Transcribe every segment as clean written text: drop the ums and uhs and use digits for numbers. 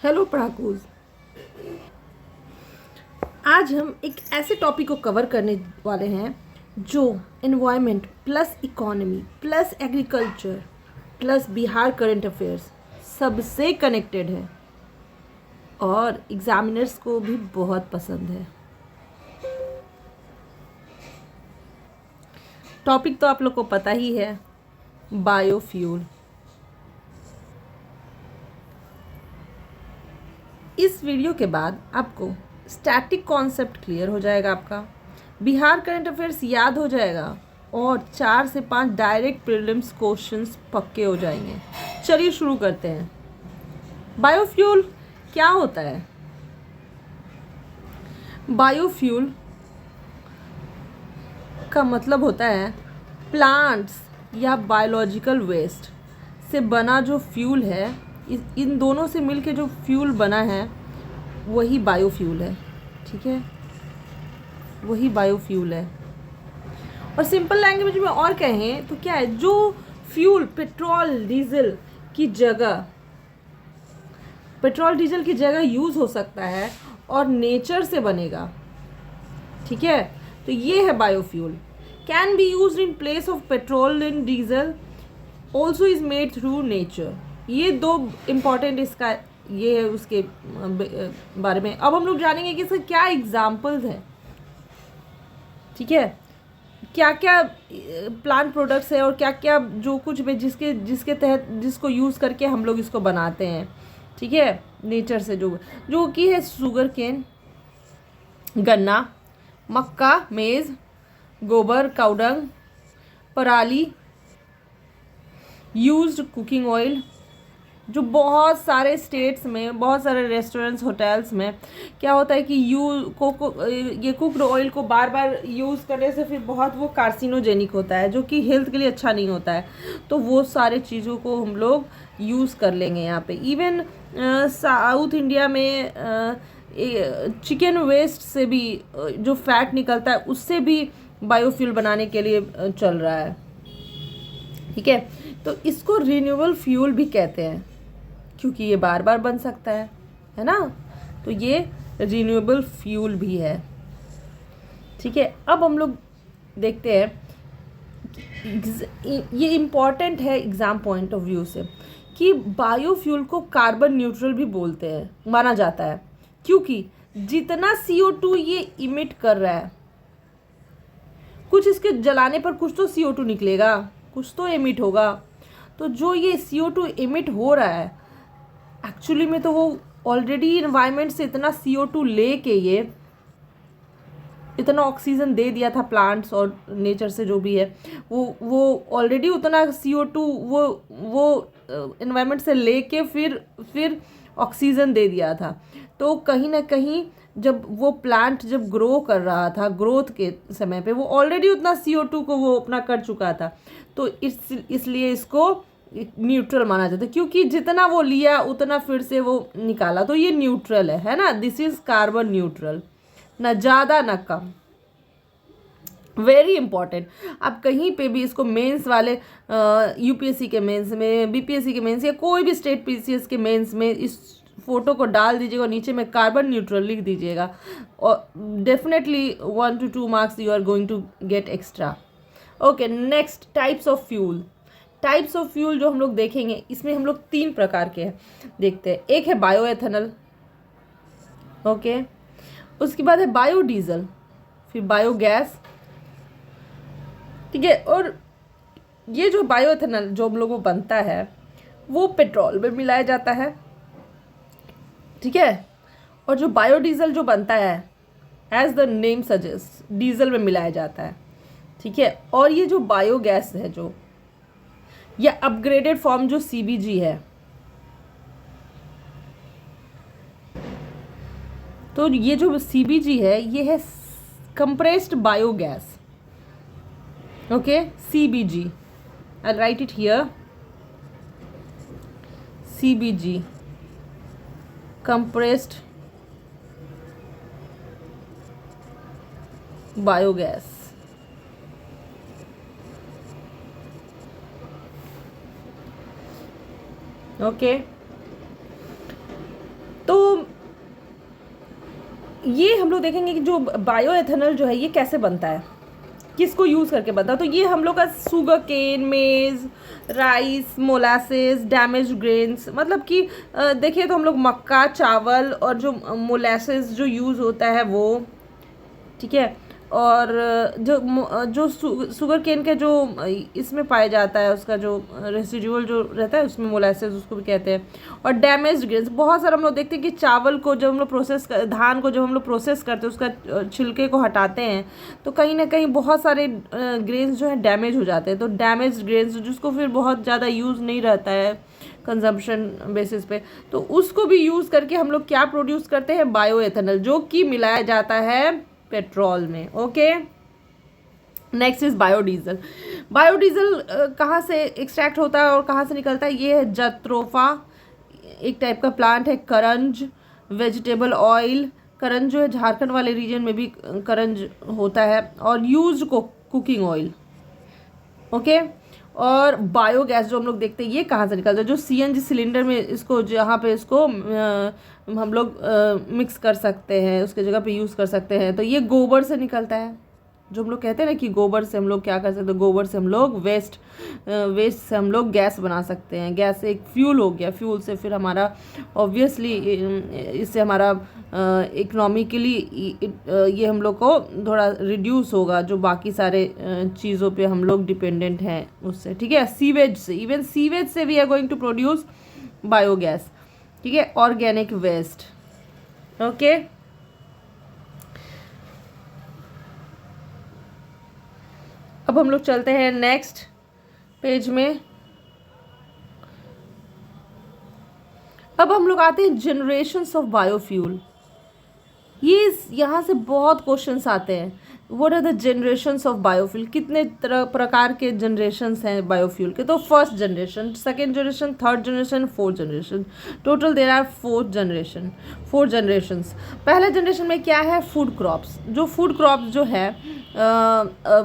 Hello पढ़ाकूज। आज हम एक ऐसे टॉपिक को कवर करने वाले हैं जो environment plus economy plus agriculture plus Bihar current affairs सबसे कनेक्टेड है और एग्जामिनर्स को भी बहुत पसंद है। टॉपिक तो आप लोग को पता ही है, बायोफ्यूल। इस वीडियो के बाद आपको स्टैटिक कॉन्सेप्ट क्लियर हो जाएगा, आपका बिहार करंट अफेयर्स याद हो जाएगा और 4 से 5 डायरेक्ट प्रीलिम्स क्वेश्चंस पक्के हो जाएंगे। चलिए शुरू करते हैं। बायोफ्यूल क्या होता है? बायोफ्यूल का मतलब होता है प्लांट्स या बायोलॉजिकल वेस्ट से बना जो फ्यूल है, इन दोनों से मिलके जो फ्यूल बना है वही बायोफ्यूल है। ठीक है, वही बायोफ्यूल है। और सिंपल लैंग्वेज में और कहें तो क्या है, जो फ्यूल पेट्रोल डीजल की जगह यूज़ हो सकता है और नेचर से बनेगा। ठीक है, तो ये है biofuel. Can be used in place of petrol and diesel, also is made through nature. ये दो इम्पॉर्टेंट इसका ये है उसके बारे में। अब हम लोग जानेंगे कि इसका क्या एग्जाम्पल्स हैं। ठीक है, क्या क्या प्लांट प्रोडक्ट्स है और क्या क्या जो कुछ भी जिसके तहत जिसको यूज़ करके हम लोग इसको बनाते हैं। ठीक है, नेचर से जो कि है शुगर केन, गन्ना, मक्का, मेज़, गोबर, काउडंग, पराली, यूज्ड कुकिंग ऑयल। जो बहुत सारे स्टेट्स में, बहुत सारे रेस्टोरेंट्स, होटल्स में क्या होता है कि ये कुक्ड ऑयल को बार बार यूज़ करने से फिर बहुत वो कार्सिनोजेनिक होता है, जो कि हेल्थ के लिए अच्छा नहीं होता है। तो वो सारे चीज़ों को हम लोग यूज़ कर लेंगे यहाँ पे। इवन साउथ इंडिया में चिकन वेस्ट से भी जो फैट निकलता है उससे भी बायोफ्यूल बनाने के लिए चल रहा है। ठीक है, तो इसको रिन्यूएबल फ्यूल भी कहते हैं क्योंकि ये बार बार बन सकता है ना। तो ये रिन्यूएबल फ्यूल भी है। ठीक है, अब हम लोग देखते हैं, ये इम्पॉर्टेंट है एग्ज़ाम पॉइंट ऑफ व्यू से कि बायोफ्यूल को कार्बन न्यूट्रल भी बोलते हैं, माना जाता है, क्योंकि जितना CO2 ये इमिट कर रहा है, कुछ इसके जलाने पर कुछ तो CO2 निकलेगा, कुछ तो एमिट होगा। तो जो ये CO2 एमिट हो रहा है एक्चुअली में, तो वो ऑलरेडी इन्वायरमेंट से इतना CO2 लेके ये इतना ऑक्सीजन दे दिया था प्लांट्स और नेचर से जो भी है, वो ऑलरेडी उतना CO2 वो इन्वायरमेंट से लेके फिर ऑक्सीजन दे दिया था। तो कहीं ना कहीं जब वो प्लांट जब ग्रो कर रहा था, ग्रोथ के समय पे वो ऑलरेडी उतना CO2 को वो अपना कर चुका था। तो इसलिए इसको न्यूट्रल माना जाता है, क्योंकि जितना वो लिया उतना फिर से वो निकाला। तो ये न्यूट्रल है ना। दिस इज कार्बन न्यूट्रल, ना ज़्यादा ना कम। Very important. आप कहीं पे भी इसको मेंस वाले UPSC के मेंस में, BPSC के मेंस या कोई भी स्टेट PCS के मेंस में इस फोटो को डाल दीजिएगा और नीचे में कार्बन न्यूट्रल लिख दीजिएगा और definitely 1 to 2 marks you are going to get extra. Okay, next types of fuel. Types of fuel जो हम लोग देखेंगे, इसमें हम लोग 3 प्रकार के देखते हैं। एक है बायोएथेनॉल, ओके, उसके बाद है बायोडीजल, फिर बायोगैस। ठीक है, और ये जो बायोएथेनॉल जो हम लोग को बनता है वो पेट्रोल में मिलाया जाता है। ठीक है, और जो बायोडीजल जो बनता है as the name suggest diesel में मिलाया जाता है। ठीक है, और ये जो बायोगैस है जो या अपग्रेडेड फॉर्म जो CBG है, तो ये जो CBG है ये है compressed biogas. Okay, CBG, I'll write it here, CBG, compressed biogas। Okay, ये हम लोग देखेंगे कि जो बायो एथेनॉल जो है ये कैसे बनता है, किसको यूज़ करके बनता है। तो ये हम लोग का शुगर केन, मेज़, राइस, मोलासेस, डैमेज ग्रेन्स, मतलब कि देखिए तो हम लोग मक्का, चावल और जो मोलासेस जो यूज़ होता है वो, ठीक है। और जो शुगर केन के जो इसमें पाया जाता है, उसका जो रेसिडुअल जो रहता है उसमें मोलासेस उसको भी कहते हैं। और डैमेज ग्रेन्स बहुत सारा हम लोग देखते हैं कि चावल को जब हम लोग धान को जब हम लोग प्रोसेस करते हैं, उसका छिलके को हटाते हैं, तो कहीं ना कहीं बहुत सारे ग्रेन्स जो है डैमेज हो जाते हैं। तो डैमेज ग्रेन्स जिसको फिर बहुत ज़्यादा यूज़ नहीं रहता है कंजम्पशन बेसिस पे, तो उसको भी यूज़ करके हम लोग क्या प्रोड्यूस करते हैं, बायो एथेनॉल, जो कि मिलाया जाता है पेट्रोल में। Okay, next is biodiesel. Biodiesel कहाँ से एक्सट्रैक्ट होता है और कहाँ से निकलता है, ये है जत्रोफा, एक टाइप का प्लांट है। करंज वेजिटेबल ऑयल, करंज जो है झारखंड वाले रीजन में भी करंज होता है। और यूज्ड कुकिंग ऑयल। ओके, और बायोगैस जो हम लोग देखते हैं ये कहाँ से निकलता है, जो सीएनजी सिलेंडर में इसको जहाँ पे इसको हम लोग मिक्स कर सकते हैं, उसके जगह पे यूज़ कर सकते हैं, तो ये गोबर से निकलता है। जो हम लोग कहते हैं ना कि गोबर से हम लोग क्या कर सकते हैं, गोबर से हम लोग वेस्ट से हम लोग गैस बना सकते हैं। गैस एक फ्यूल हो गया, फ्यूल से फिर हमारा ऑब्वियसली इससे हमारा इकोनॉमिकली ये हम लोग को थोड़ा रिड्यूस होगा, जो बाकी सारे चीज़ों पे हम लोग डिपेंडेंट हैं उससे, ठीक है। सीवेज से, इवन सीवेज से we are going to produce biogas, ठीक है। Organic waste, okay. अब हम लोग चलते हैं नेक्स्ट पेज में। अब हम लोग आते हैं जनरेशंस ऑफ बायोफ्यूल। ये यहाँ से बहुत क्वेश्चंस आते हैं। What are the generations of biofuel, कितने तरह प्रकार के जनरेशंस हैं बायोफ्यूल के। तो first generation, second generation, third generation, fourth generation, total there are four generations. पहले जनरेशन में क्या है, फूड क्रॉप्स। जो फूड क्रॉप्स जो है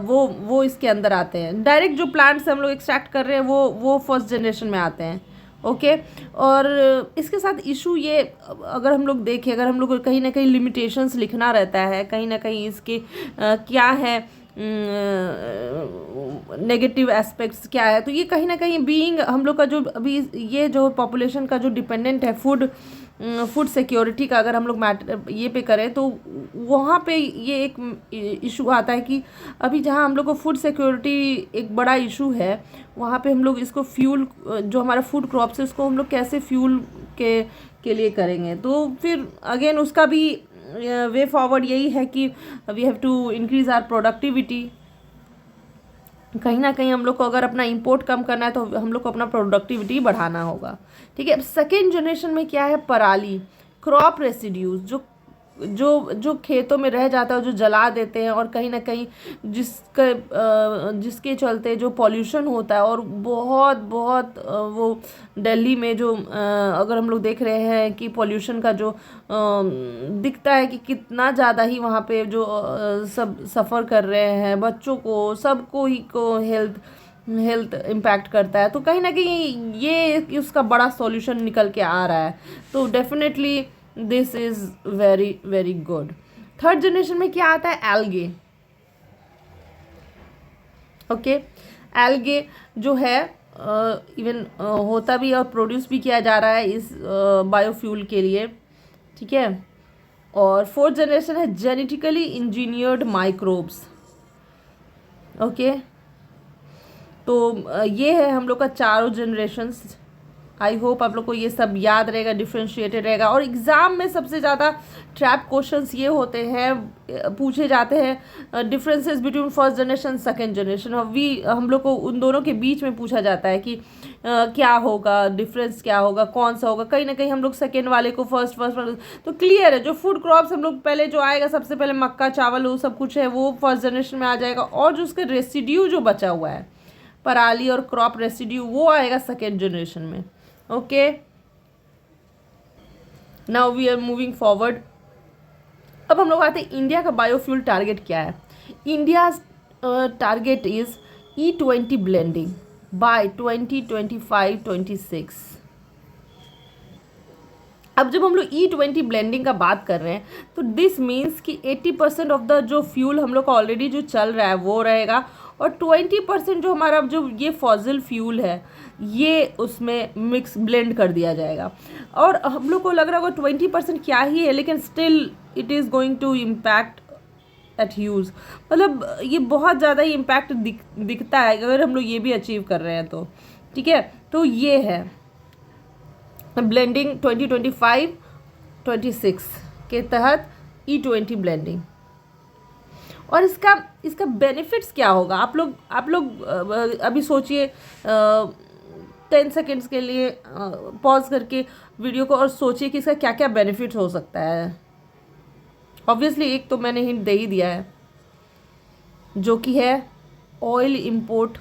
वो इसके अंदर आते हैं। डायरेक्ट जो प्लांट से हम लोग एक्सट्रैक्ट कर रहे हैं वो फर्स्ट जनरेशन में आते हैं, ओके। और इसके साथ इशू ये, अगर हम लोग देखें, अगर हम लोग को कहीं ना कहीं लिमिटेशंस लिखना रहता है, कहीं ना कहीं इसके क्या है नेगेटिव एस्पेक्ट्स क्या है, तो ये कहीं ना कहीं बीइंग हम लोग का जो अभी ये जो पॉपुलेशन का जो डिपेंडेंट है फूड सिक्योरिटी का, अगर हम लोग मैटर ये पे करें तो वहाँ पे ये एक इशू आता है कि अभी जहाँ हम लोग को फूड सिक्योरिटी एक बड़ा इशू है, वहाँ पे हम लोग इसको फ्यूल, जो हमारा फूड क्रॉप्स है उसको हम लोग कैसे फ्यूल के लिए करेंगे। तो फिर अगेन उसका भी वे फॉरवर्ड यही है कि we have to increase our productivity. कहीं ना कहीं हम लोग को अगर अपना इंपोर्ट कम करना है तो हम लोग को अपना प्रोडक्टिविटी बढ़ाना होगा, ठीक है। सेकेंड जनरेशन में क्या है, पराली, क्रॉप रेसिड्यूज, जो खेतों में रह जाता है, जो जला देते हैं, और कहीं ना कहीं जिसके चलते जो पॉल्यूशन होता है, और बहुत बहुत वो दिल्ली में जो अगर हम लोग देख रहे हैं कि पॉल्यूशन का जो दिखता है कि कितना ज़्यादा ही वहाँ पे जो सब सफ़र कर रहे हैं, बच्चों को, सबको ही को हेल्थ इम्पैक्ट करता है। तो कहीं ना कहीं ये उसका बड़ा सॉल्यूशन निकल के आ रहा है। तो definitely this is very very good. Third generation में क्या आता है, एल्गे, ओके। एल्गे जो है इवन होता भी और प्रोड्यूस भी किया जा रहा है इस बायोफ्यूल के लिए, ठीक है। और फोर्थ जनरेशन है जेनेटिकली इंजीनियर्ड माइक्रोब्स, ओके। तो ये है हम लोग का चारों जनरेशन्स। आई होप आप लोग को ये सब याद रहेगा, डिफ्रेंशिएटेड रहेगा। और एग्ज़ाम में सबसे ज़्यादा ट्रैप क्वेश्चंस ये होते हैं, पूछे जाते हैं, differences between first generation second generation. हम लोग को उन दोनों के बीच में पूछा जाता है कि क्या होगा, डिफरेंस क्या होगा, कौन सा होगा। कहीं ना कहीं हम लोग सेकेंड वाले को फर्स्ट तो क्लियर है, जो फूड क्रॉप्स हम लोग पहले जो आएगा सबसे पहले मक्का, चावल, वो सब कुछ है वो फर्स्ट जनरेशन में आ जाएगा। और जो उसका रेसिड्यू जो बचा हुआ है, पराली और क्रॉप रेसिड्यू, वो आएगा सेकेंड जनरेशन में, okay. Now we are moving forward. अब हम लोग आते हैं इंडिया का बायोफ्यूल टारगेट क्या है। India target is E20 blending by 2025-26। अब जब हम लोग E20 ब्लेंडिंग का बात कर रहे हैं तो दिस मीन्स कि 80% ऑफ द जो फ्यूल हम लोग का ऑलरेडी जो चल रहा है वो रहेगा, और 20% जो हमारा जो ये फॉसिल फ्यूल है ये उसमें मिक्स ब्लेंड कर दिया जाएगा। और हम लोग को लग रहा होगा 20% क्या ही है, लेकिन still it is going to impact at huge, मतलब ये बहुत ज़्यादा ही इम्पैक्ट दिखता है अगर हम लोग ये भी अचीव कर रहे हैं तो। ठीक है, तो ये है ब्लेंडिंग 2025-26 के तहत E20 ब्लेंडिंग। और इसका बेनिफिट्स क्या होगा, आप लोग अभी सोचिए 10 सेकेंड्स के लिए पॉज करके वीडियो को और सोचिए कि इसका क्या क्या बेनिफिट्स हो सकता है। ऑब्वियसली एक तो मैंने हिंट दे ही दिया है, जो कि है ऑयल इंपोर्ट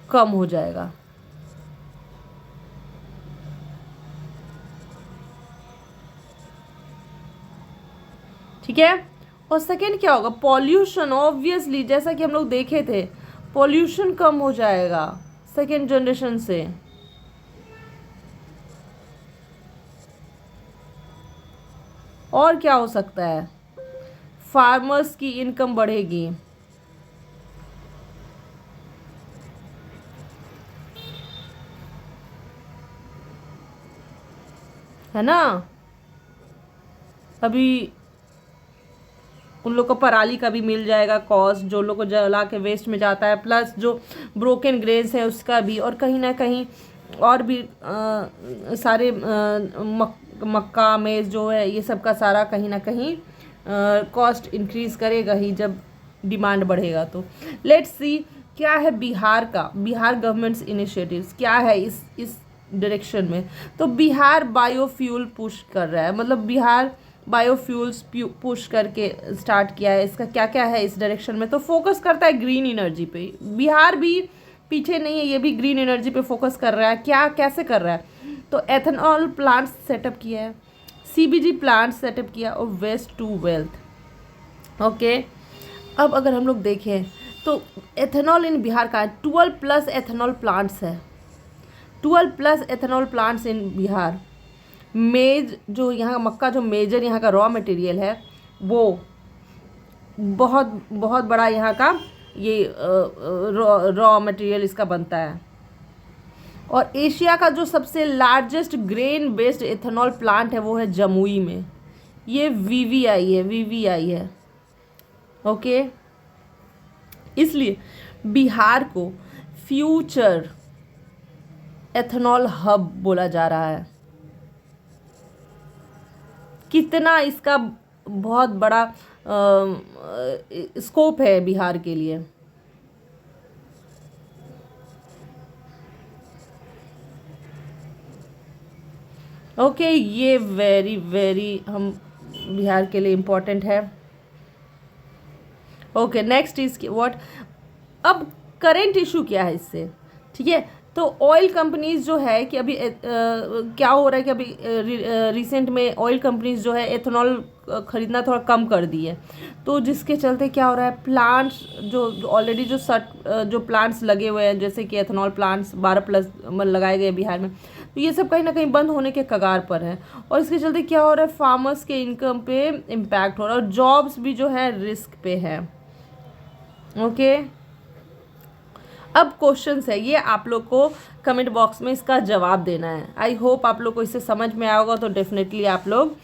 कम हो जाएगा। ठीक है, और सेकेंड क्या होगा, पॉल्यूशन। ऑब्वियसली जैसा कि हम लोग देखे थे, पॉल्यूशन कम हो जाएगा सेकेंड जनरेशन से। और क्या हो सकता है, फार्मर्स की इनकम बढ़ेगी, है ना। अभी उन लोग को पराली का भी मिल जाएगा कॉस्ट, जो लोग को जला के वेस्ट में जाता है, प्लस जो ब्रोकन ग्रेन्स है उसका भी, और कहीं ना कहीं और भी सारे मक्का मेज़ जो है ये सब का सारा कहीं ना कहीं कॉस्ट इंक्रीज़ करेगा ही जब डिमांड बढ़ेगा। तो लेट्स सी क्या है बिहार गवर्नमेंट्स इनिशिएटिव्स क्या है इस डायरेक्शन में। तो बिहार बायोफ्यूल पुश कर रहा है, मतलब बिहार बायोफ्यूल्स पुश करके स्टार्ट किया है। इसका क्या क्या है इस डायरेक्शन में, तो फोकस करता है ग्रीन एनर्जी पे। बिहार भी पीछे नहीं है, ये भी ग्रीन एनर्जी पे फोकस कर रहा है। क्या कैसे कर रहा है, तो एथेनॉल प्लांट्स सेटअप किया है, CBG प्लांट्स सेटअप किया, और वेस्ट टू वेल्थ। ओके, अब अगर हम लोग देखें तो एथेनॉल इन बिहार का 12+ एथेनॉल प्लांट्स है, 12+ एथेनॉल प्लांट्स इन बिहार। मेज जो यहाँ मक्का जो मेजर यहाँ का रॉ मटेरियल है वो बहुत बहुत बड़ा यहाँ का ये रॉ मटेरियल इसका बनता है। और एशिया का जो सबसे largest grain based ethanol plant है वो है जमुई में, ये VVI है। ओके, इसलिए बिहार को फ्यूचर एथेनॉल हब बोला जा रहा है। कितना इसका बहुत बड़ा स्कोप है बिहार के लिए। ओके, ये वेरी वेरी हम बिहार के लिए इम्पोर्टेंट है। ओके, नेक्स्ट इज व्हाट, अब करेंट इशू क्या है इससे। ठीक है, तो ऑयल कंपनीज जो है कि अभी क्या हो रहा है कि अभी रिसेंट में ऑयल कंपनीज जो है एथेनॉल ख़रीदना थोड़ा कम कर दी है, तो जिसके चलते क्या हो रहा है, प्लांट्स जो ऑलरेडी जो प्लांट्स लगे हुए हैं, जैसे कि एथेनॉल प्लांट्स 12+ लगाए गए बिहार में, तो ये सब कहीं ना कहीं बंद होने के कगार पर है। और इसके चलते क्या हो रहा है, फार्मर्स के इनकम पे इम्पैक्ट हो रहा है, और जॉब्स भी जो है रिस्क पे है। ओके, अब क्वेश्चंस है, ये आप लोग को कमेंट बॉक्स में इसका जवाब देना है। आई होप आप लोग को इससे समझ में आया होगा, तो डेफिनेटली आप लोग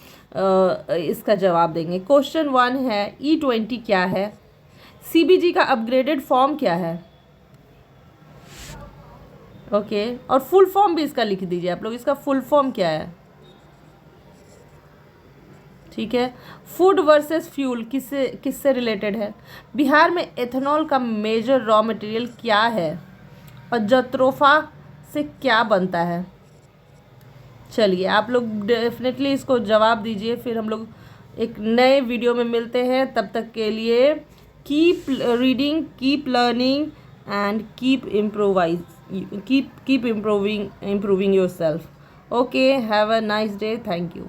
इसका जवाब देंगे। क्वेश्चन 1 है E20 क्या है, CBG का अपग्रेडेड फॉर्म क्या है। ओके, और फुल फॉर्म भी इसका लिख दीजिए आप लोग, इसका फुल फॉर्म क्या है। ठीक है, फूड वर्सेस फ्यूल किससे रिलेटेड है, बिहार में एथेनॉल का मेजर रॉ मटेरियल क्या है, और जत्रोफा से क्या बनता है। चलिए आप लोग डेफिनेटली इसको जवाब दीजिए, फिर हम लोग एक नए वीडियो में मिलते हैं। तब तक के लिए keep reading, keep learning and keep improving yourself. Okay, have a nice day, thank you.